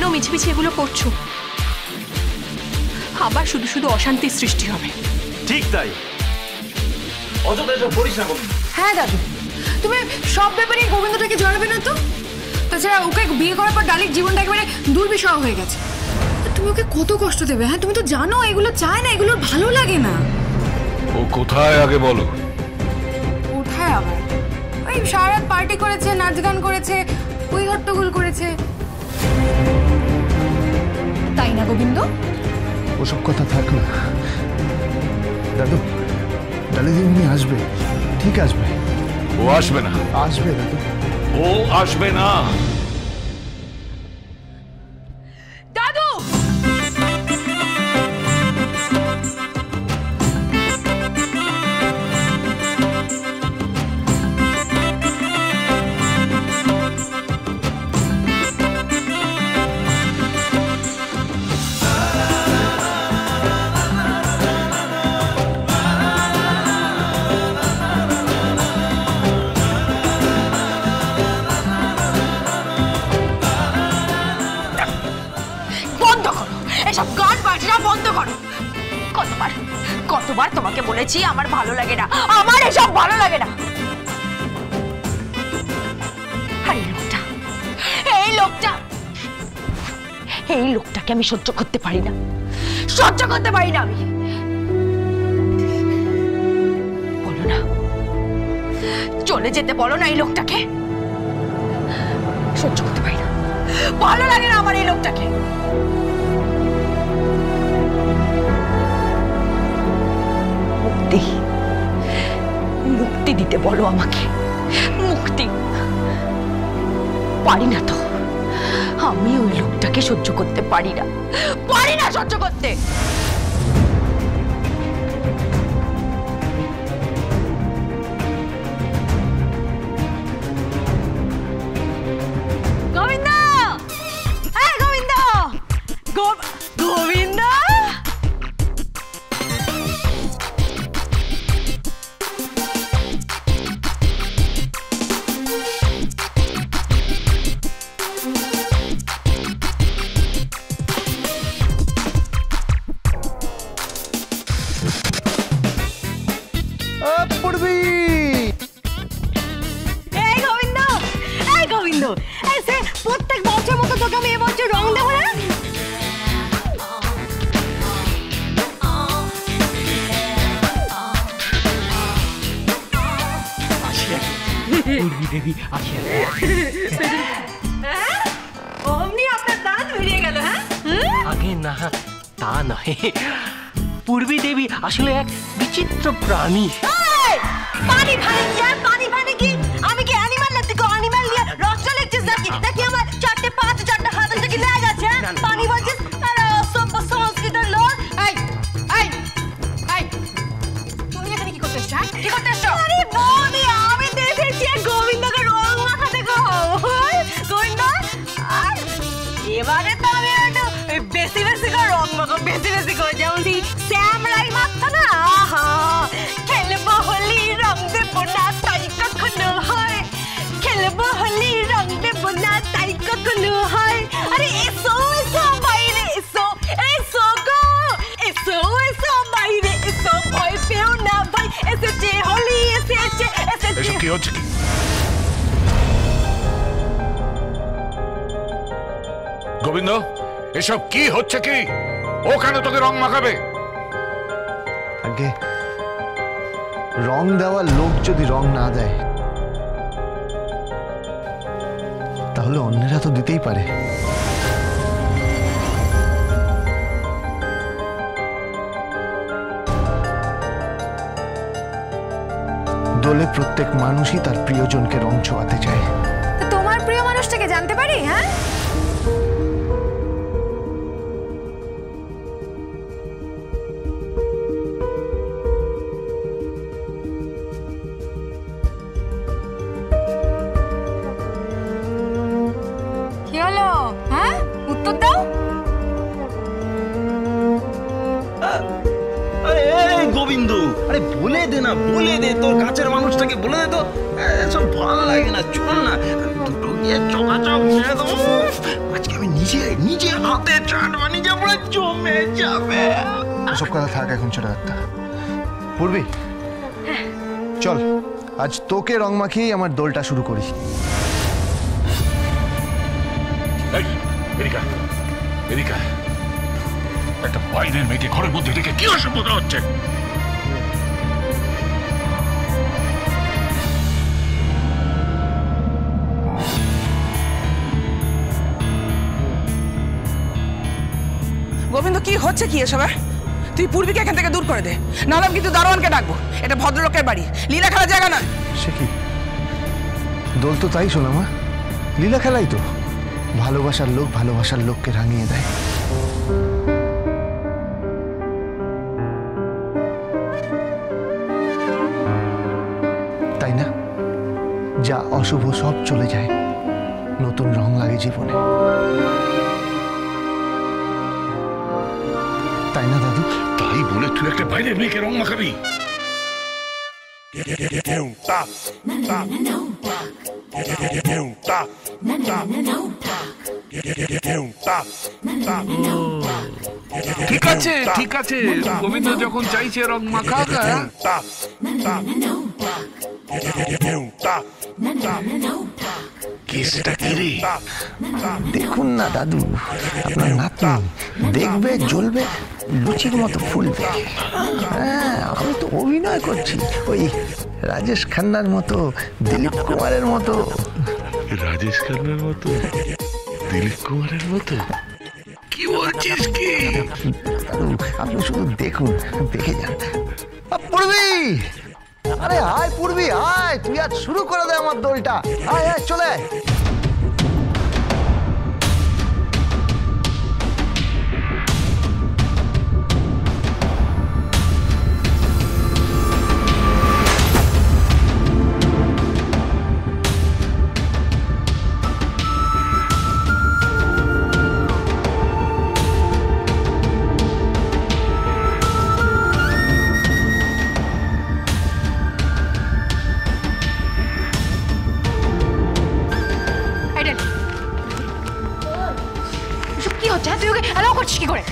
জেনেও মিছিমিছি এগুলো করছো, আবার শুধু শুধু অশান্তির সৃষ্টি হবে। ঠিক তাই, অযথা এসব করিস না। হ্যাঁ দাদু, তুমি সব ব্যাপারে গোবিন্দটাকে জড়াবে না তো। তাছাড়া ওকে বিয়ে করার পর ডালির জীবনটা একেবারে দুর্বিষহ হয়ে গেছে। তুমি ওকে কত কষ্ট দেবে? হ্যাঁ, তুমি তো জানো এগুলো চায় না, এগুলো ভালো লাগে না। ও কোথায় আগে বলো? কোথায় আবার? ওই সারা রাত পার্টি করেছে, নাচ গান করেছে, ওই হট্টগোল করেছে, তাই না গোবিন্দ? ওসব কথা থাক না দাদু, ডালি দিদি আসবে, ঠিক আসবে। ও আসবে না। আসবে দাদু, ও আসবে না। দাদু, কতবার তোমাকে বলেছি আমার ভালো লাগে না, আমার এসব ভালো লাগে না। এই লোকটাকে আমি সহ্য করতে পারি না, সহ্য করতে পারি না আমি। বলো না, চলে যেতে বলো না এই লোকটাকে। সহ্য করতে পারি না, ভালো লাগে না আমার এই লোকটাকে। মুক্তি দিতে বলো আমাকে, মুক্তি। পারি না তো, আমি ওই লোকটাকে সহ্য করতে পারি না, পারি না সহ্য করতে। গোবিন্দ, গোবিন্দ, গোবিন্দ। প্রত্যেক বছর মতো তোকে আমি এবছর রং দেবো না। অমনি আপনার দাঁত বেরিয়ে গেল। হ্যাঁ, আগে না তা নয়, পূর্বী দেবী আসলে এক বিচিত্র প্রাণী। পানি ভানি পানি ভানি কি? আমি কি অ্যানিমাল না? তুই অ্যানিমাল নিয়ে রচনা লিখছিস নাকি? নাকি আমার চারটে পাঁচ চারটে হাত থেকে লেজ আছে? পানি বলছিস? আরে অসভ্য সংস্কৃতের লোক। তুমি এখানে কি করতে এসছো? কি করতে এসছো? আরে বৌদি, আমি দেখেছি গোবিন্দকে রং মাখাতে গো। গোবিন্দ, আর এবারে তো আমি একটু বেশি বেশি করে রং মাখো, বেশি বেশি করে, যেমন সেই শ্যামরাই মাখতো না। আহা, খেলবো হোলি রং দেবো না তাই কখনো হয়, খেলবো হোলি রং দেবো না তাই কখনো হয়। আরে এসো এসো বাইরে এসো, এসো গো, এসো এসো বাইরে এসো, ভয় পেও না ভাই, এসেছে হোলি এসেছে এসেছে। এসব কি হচ্ছে? কি গোবিন্দ, এসব কি হচ্ছে? কি ও কেন তোকে রং মাখাবে? আগে রং দেওয়ার লোক যদি রং না দেয় তাহলে অন্যেরা তো দিতেই পারে। দোলে প্রত্যেক মানুষই তার প্রিয়জনকে রং ছোঁয়াতে চায়। তোমার প্রিয় মানুষটাকে জানতে পারি? হ্যাঁ, কি হলো? হ্যাঁ, উত্তর দাও। গোবিন্দ, আরে বলে দে না, বলে দে, তোর কাছের মানুষটাকে বলে দে তো। সব ভালো লাগে না, চল না, দুটো দিয়ে চলাচল ছেড়ে দেবো। আজকে আমি নিজে হাতে চাটবা, নিজে পুরো জমে যাবে। সব কথা থাক, এখন চলে যাত্রা। পূর্বী, চল আজ তোকে রং মাখিয়েই আমার দোলটা শুরু করি। এদিকা এদিকা, একটা বাইরের মেয়েকে ঘরের মধ্যে রেখে কি অসভ্যতা হচ্ছে? গোবিন্দ, কি হচ্ছে কি এসব? তুই পূর্বীকে এখান থেকে দূর করে দে, নাহলে আমি কিন্তু দারোয়ানকে ডাকবো। এটা ভদ্রলোকের বাড়ি, লীলা খেলার জায়গা নয়। সে কি দোল? তো তাই শোনা মা, লীলা খেলাই তো। ভালোবাসার লোক ভালোবাসার লোককে রাঙিয়ে দেয়। তাই না? যা অশুভ সব চলে যায়, নতুন রং লাগে জীবনে। তাই না দাদু? তাই বলে তুই একটা বাইরের মেয়েকে রং মাখাবি? ঠিক আছে ঠিক আছে, গোবিন্দ যখন চাইছে রং মাখা। দেখুন না দাদু, আপনার নাতনি দেখবে, জ্বলবে, লুচির মতো ফুলবে। হ্যাঁ, আমি তো অভিনয় করছি, ওই রাজেশ খান্নার মতো, দিলীপ কুমারের মতো। রাজেশ খান্নার মতো, দিলীপ কুমারের মতো? কি বলছিস কি? দাদু, আপনি শুধু দেখুন, দেখে যান। পূর্বী, আরে আয় পূর্বী, আয়, তুই আজ শুরু করে দে আমার দোলটা। আয় আয়, চলে আয়। তুই ওকে অ্যালাউ করছিস কি করে?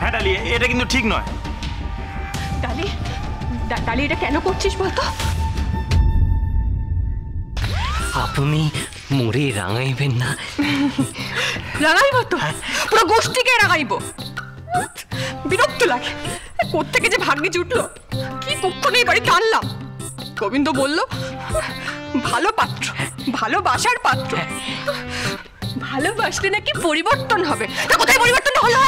হ্যাঁ ডালি, এটা কিন্তু ঠিক নয়। ডালি, ডালি এটা কেন করছিস বলতো? আপনি মোরে রাঙাইবেন না? রাঙাইব তো, পুরো গোষ্ঠীকে রাঙাইব। বিরক্ত লাগে, কোত্থেকে যে ভাগ্যে জুটলো, কি কুক্ষণে এই বাড়িতে আনলাম। গোবিন্দ বলল ভালো পাত্র, ভালোবাসার পাত্র। ভালোবাসলে নাকি পরিবর্তন হবে। তা কোথায় পরিবর্তন হলো?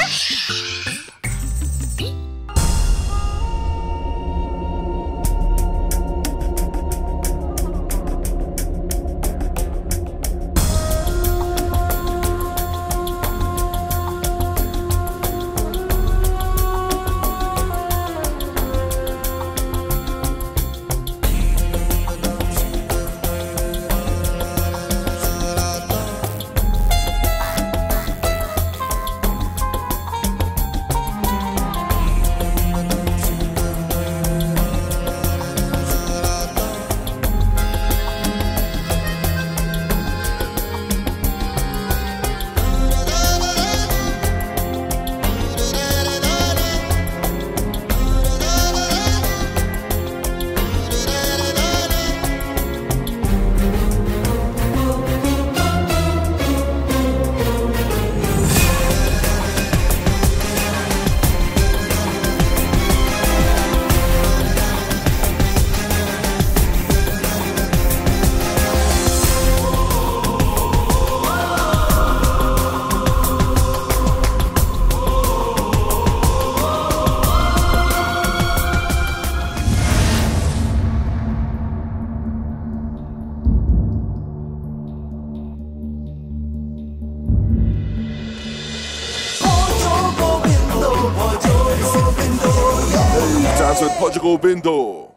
Dance with Portugal Bindo.